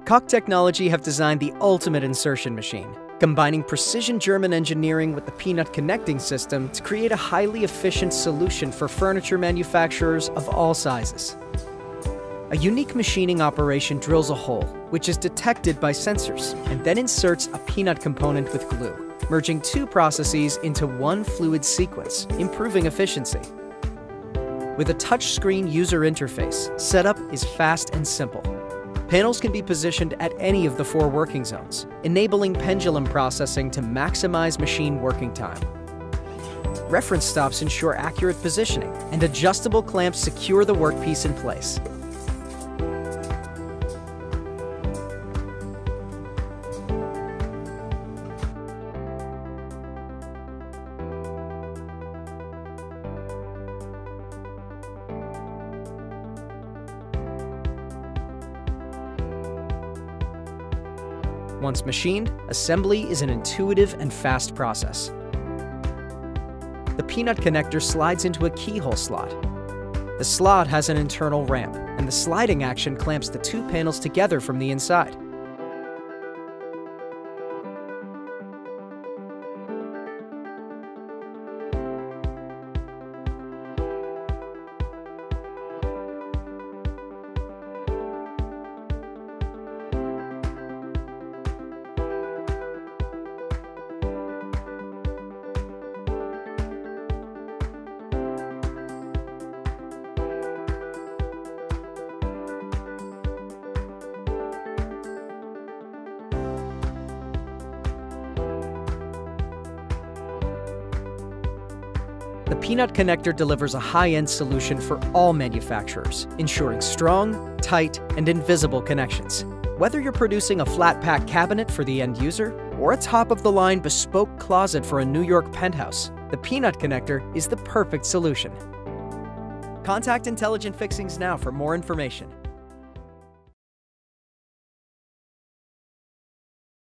KOCH Technology have designed the ultimate insertion machine, combining precision German engineering with the peanut connecting system to create a highly efficient solution for furniture manufacturers of all sizes. A unique machining operation drills a hole, which is detected by sensors, and then inserts a peanut component with glue, merging two processes into one fluid sequence, improving efficiency. With a touchscreen user interface, setup is fast and simple. Panels can be positioned at any of the 4 working zones, enabling pendulum processing to maximize machine working time. Reference stops ensure accurate positioning, and adjustable clamps secure the workpiece in place. Once machined, assembly is an intuitive and fast process. The peanut connector slides into a keyhole slot. The slot has an internal ramp, and the sliding action clamps the 2 panels together from the inside. The peanut connector delivers a high-end solution for all manufacturers, ensuring strong, tight, and invisible connections. Whether you're producing a flat-pack cabinet for the end user or a top-of-the-line bespoke closet for a New York penthouse, the peanut connector is the perfect solution. Contact Intelligent Fixings now for more information.